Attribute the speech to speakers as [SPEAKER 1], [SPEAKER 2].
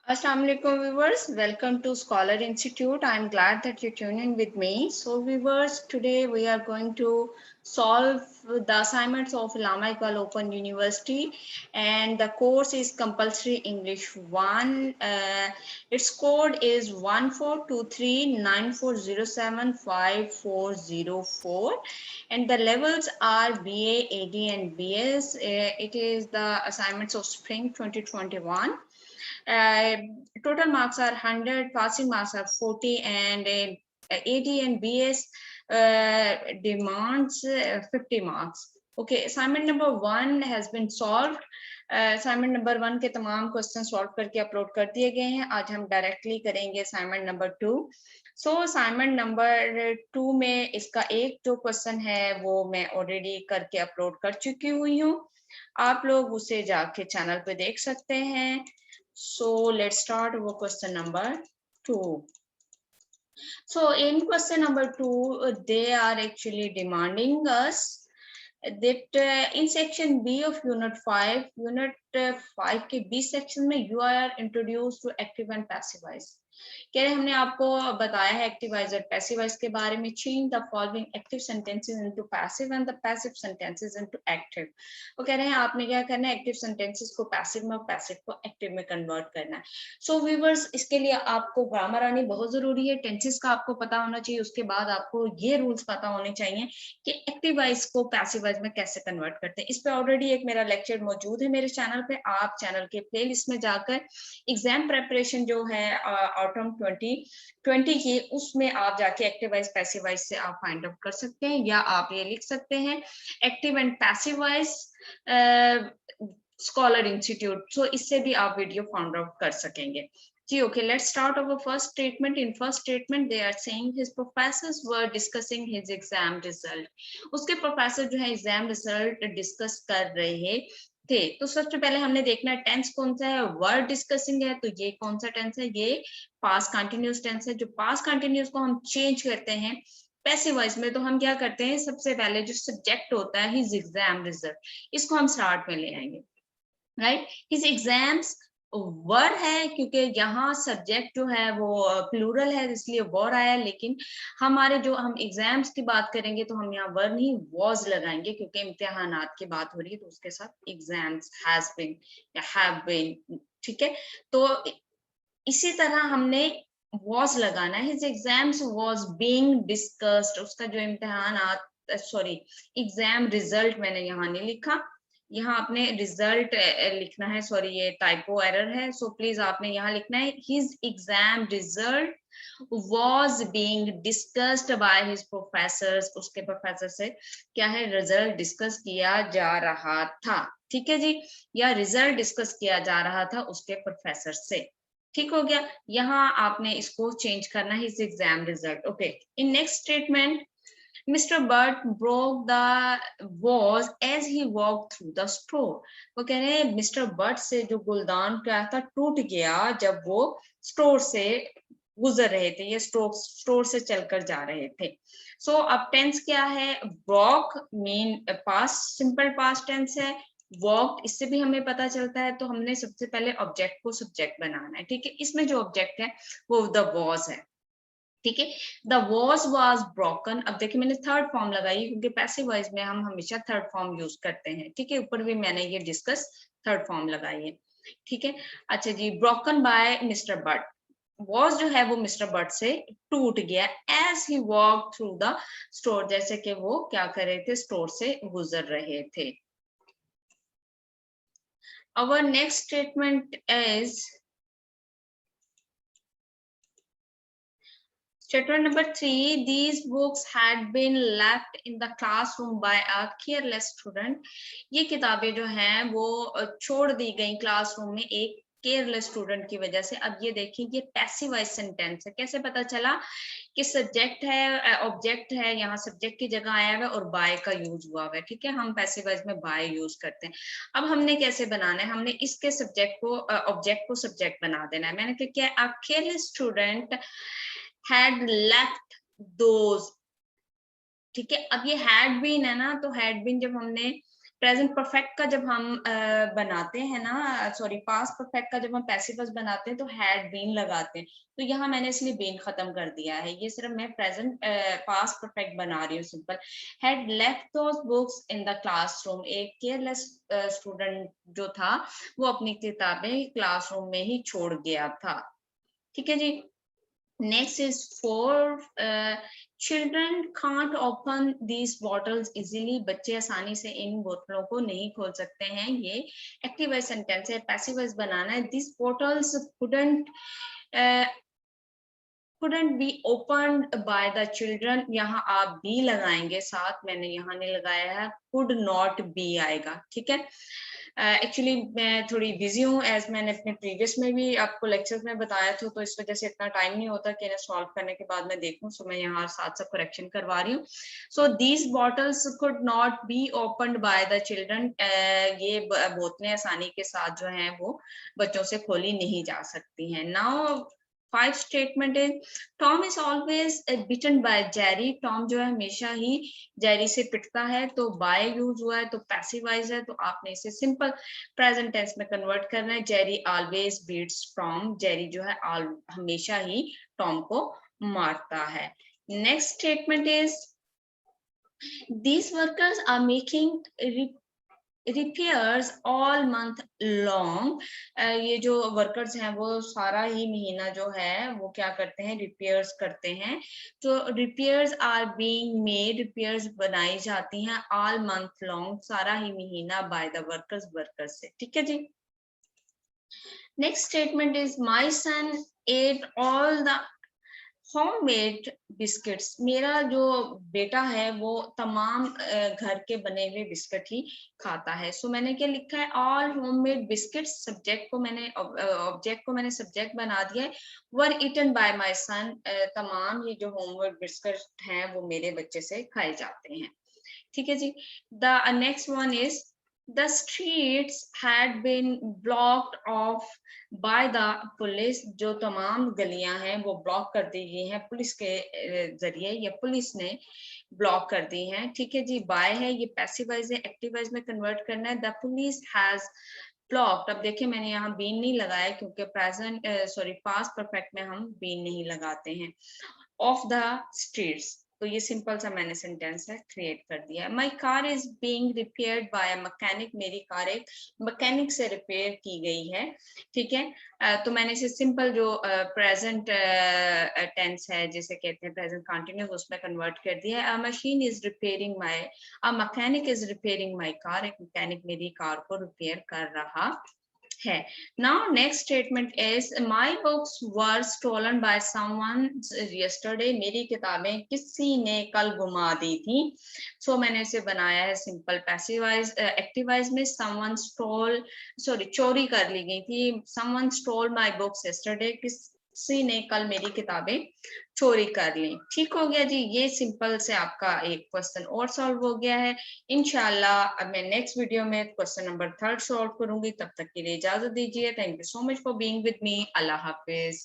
[SPEAKER 1] Assalamu alaikum viewers, welcome to Scholar Institute. I'm glad that you tune in with me. So viewers, today we are going to solve the assignments of Allama Iqbal Open University, and the course is compulsory English 1. Its code is 142394075404, and the levels are BA, AD and BS. It is the assignments of spring 2021. uh, Total marks are 100, passing marks are 40, and AD and BS demands 50 marks. Okay, assignment number 1 has been solved. Assignment number 1 के तमाम question solve करके upload कर दिए गए हैं. आज हम directly करेंगे असाइनमेंट नंबर 2. सो असाइनमेंट नंबर 2 में इसका एक जो क्वेश्चन है वो मैं ऑलरेडी करके अपलोड कर चुकी हुई हूँ. आप लोग उसे जाके चैनल पे देख सकते हैं. So let's start with question number 2. So in question number 2, they are actually demanding us that in section B of unit 5 के B section में you are introduced to active and passive voice. कह रहे हमने आपको बताया है active voice और passive wise के बारे में. Change the following active sentences into passive and the passive sentences into active. वो कह रहे हैं आपने क्या करना है, एक्टिव सेंटेंसेस को पैसिव में और पैसिव को एक्टिव में कन्वर्ट करना है. सो व्यूअर्स, इसके लिए आपको ग्रामर आनी बहुत जरूरी है, टेंसेस का आपको पता होना चाहिए. उसके बाद आपको ये रूल्स पता होने चाहिए कि एक्टिव वाइज को पैसिव वाइज में कैसे कन्वर्ट करते हैं. इस पे ऑलरेडी एक मेरा लेक्चर मौजूद है मेरे चैनल पे. आप चैनल के प्लेलिस्ट में जाकर एग्जाम प्रेपरेशन जो है ऑटम 2020 की, उसमें आप जाके एक्टिव वाइज पैसिव वाइज से आप फाइंड आउट कर सकते हैं, या आप ये लिख सकते हैं active and passive Wise Scholar Institute. So इससे भी आप वीडियो फाइंड आउट कर सकेंगे. जी okay, let's start our first statement. In first statement they are saying his professors were discussing his exam result. उसके प्रोफेसर जो है एग्जाम रिजल्ट डिस्कस कर रहे थे. तो सबसे पहले हमने देखना है टेंस कौन सा है. वर्ड डिस्कसिंग है, तो ये कौन सा टेंस है, ये पास्ट कंटिन्यूअस टेंस है. जो पास्ट कंटिन्यूअस को हम चेंज करते हैं पैसिव वॉइस में, तो हम क्या करते हैं, सबसे पहले जो सब्जेक्ट होता है हिज एग्जाम रिजल्ट, इसको हम स्टार्ट में ले आएंगे. राइट, हिज एग्जाम्स वर है, क्योंकि यहाँ सब्जेक्ट जो है वो प्लूरल है इसलिए वर आया. लेकिन हमारे जो हम एग्जाम्स की बात करेंगे तो हम यहाँ वर नहीं वॉज लगाएंगे, क्योंकि इम्तिहानात की बात हो रही है, तो उसके साथ एग्जाम्स हैज बीन या हैव बीन. ठीक है, तो इसी तरह हमने वॉज लगाना है. His exams was being discussed, उसका जो इम्तिहानात सॉरी एग्जाम रिजल्ट मैंने यहाँ नहीं लिखा, यहाँ आपने रिजल्ट लिखना है. सॉरी, ये टाइपो एरर है. सो प्लीज आपने यहाँ लिखना है his exam result was being discussed by his professors. उसके प्रोफेसर से क्या है, रिजल्ट डिस्कस किया जा रहा था. ठीक है जी, या रिजल्ट डिस्कस किया जा रहा था उसके प्रोफेसर से. ठीक हो गया. यहाँ आपने इसको चेंज करना है, his exam result. Okay, in next statement Mr. Butt broke the vase as he walked through the store. वो कह रहे हैं मिस्टर बट से जो गुलदान क्या था, टूट गया जब वो स्टोर से गुजर रहे थे, ये स्टोर से चलकर जा रहे थे. सो अब टेंस क्या है, walk mean past, simple past tense है. वॉक, इससे भी हमें पता चलता है. तो हमने सबसे पहले ऑब्जेक्ट को सब्जेक्ट बनाना है. ठीक है, इसमें जो ऑब्जेक्ट है वो द वॉज है. ठीक है, द वॉज वॉज ब्रोकन. अब देखिए मैंने थर्ड फॉर्म लगाई, क्योंकि पैसिव वॉइस में हम हमेशा थर्ड फॉर्म यूज करते हैं. ठीक है, ऊपर भी मैंने ये डिस्कस थर्ड फॉर्म लगाई है. ठीक है, अच्छा जी, broken by mister Butt. Was जो है वो मिस्टर बट से टूट गया as he walk through the store, जैसे कि वो क्या कर रहे थे, स्टोर से गुजर रहे थे. Our next statement is statement number 3. These books had been left in the classroom by a careless student. ये किताबें जो हैं वो छोड़ दी गई क्लासरूम में एक केयरलेस स्टूडेंट की वजह से. अब ये देखिए, ये पैसिव वॉइस सेंटेंस है. कैसे पता चला कि सब्जेक्ट है, ऑब्जेक्ट है, यहाँ सब्जेक्ट की जगह आया हुआ है और बाय का यूज हुआ हुआ है. ठीक है, हम पैसिव वॉइस में बाय यूज करते हैं. अब हमने कैसे बनाना है, हमने इसके सब्जेक्ट को ऑब्जेक्ट को सब्जेक्ट बना देना है. मैंने क्या किया, a careless student had left those. ठीक है, अब ये had been है ना, तो had been जब हमने प्रेजेंट परफेक्ट का जब हम बनाते हैं ना, सॉरी पास्ट परफेक्ट का जब हम पैसिव वॉइस बनाते हैं तो हैड बीन लगाते हैं, तो यहाँ मैंने इसलिए बीन खत्म कर दिया है, ये सिर्फ मैं प्रेजेंट पास्ट परफेक्ट बना रही हूँ simple. Had left those books in the classroom, एक केयरलेस स्टूडेंट जो था वो अपनी किताबें क्लासरूम में ही छोड़ गया था। ठीक है जी। Next is for children can't open these bottles easily. बच्चे आसानी से इन बोतलों को नहीं खोल सकते हैं। ये एक्टिव वॉइस सेंटेंस है, पैसिव वॉइस बनाना है। These bottles couldn't be opened by the children. यहाँ आप भी लगाएंगे साथ, मैंने यहाँ नहीं लगाया है, could not be आएगा। ठीक है। एक्चुअली मैं थोड़ी बिजी हूँ, एज मैंने अपने प्रीवियस में भी आपको लेक्चर में बताया था, तो इस वजह से इतना टाइम नहीं होता कि इन्हें सॉल्व करने के बाद मैं देखूं, सो मैं यहाँ साथ साथ करेक्शन करवा रही हूँ। So these bottles could not be opened by the children, ये बोतलें आसानी के साथ जो हैं वो बच्चों से खोली नहीं जा सकती हैं। नाउ फाइव स्टेटमेंट है, Tom is always beaten by Jerry. Tom जो है हमेशा ही जेरी से पिटता है, तो बाय यूज हुआ है तो पैसिवाइज है, तो आपने इसे सिंपल प्रेजेंट टेंस में कन्वर्ट करना है। Jerry always beats Tom, Jerry जो है हमेशा ही टॉम को मारता है। Next statement is these workers are making repairs all month long. ये जो वर्कर्स हैं वो सारा ही महीना जो है वो क्या करते हैं, रिपेयर्स करते हैं। तो repairs are being made, repairs बनाई जाती हैं all month long, सारा ही महीना by the वर्कर्स से। ठीक है जी। Next statement is my son ate all the homemade biscuits. मेरा जो बेटा है वो तमाम घर के बने हुए बिस्किट ही खाता है। सो मैंने क्या लिखा है, ऑल होममेड बिस्किट्स, सब्जेक्ट को मैंने ऑब्जेक्ट को मैंने सब्जेक्ट बना दिया है। वर ईटन बाय माय सन, तमाम ये जो होममेड बिस्किट हैं वो मेरे बच्चे से खाए जाते हैं। ठीक है जी। The next one is the streets had been blocked off by the police. जो तमाम गलियां हैं वो ब्लॉक कर दी गई हैं पुलिस के जरिए, या पुलिस ने ब्लॉक कर दी हैं। ठीक है जी। बाय है, ये पैसिव वॉइस है, एक्टिव वॉइस में कन्वर्ट करना है। द पुलिस हैज ब्लॉक्ड, अब देखिए मैंने यहाँ बीन नहीं लगाया क्योंकि प्रेजेंट सॉरी पास्ट परफेक्ट में हम बीन नहीं लगाते हैं। ऑफ द स्ट्रीट्स, तो ये सिंपल सा मैंने सेंटेंस है क्रिएट कर दिया है। My car is being repaired bye a mechanic, मेरी कार एक मैकेनिक से रिपेयर की गई है। ठीक है। तो मैंने इसे सिंपल जो प्रेजेंट टेंस है जिसे कहते हैं प्रेजेंट कंटिन्यूस, उसमें कन्वर्ट कर दिया है। अ machine is repairing my, a mechanic is repairing my car, एक मैकेनिक मेरी कार को रिपेयर कर रहा है। Now next statement is my books were stolen by someone yesterday. मेरी किताबें किसी ने कल गुमा दी थी। So मैंने इसे बनाया है सिंपल पैसिवाइज, एक्टिवाइज में someone stole, सॉरी चोरी कर ली गई थी। someone stole my books yesterday, किसी ने कल मेरी किताबें चोरी कर ली। ठीक हो गया जी। ये सिंपल से आपका एक क्वेश्चन और सॉल्व हो गया है। इंशाल्लाह अब मैं नेक्स्ट वीडियो में क्वेश्चन नंबर 3 सॉल्व करूंगी। तब तक के लिए इजाजत दीजिए। Thank you so much for being with me. Allah Hafiz.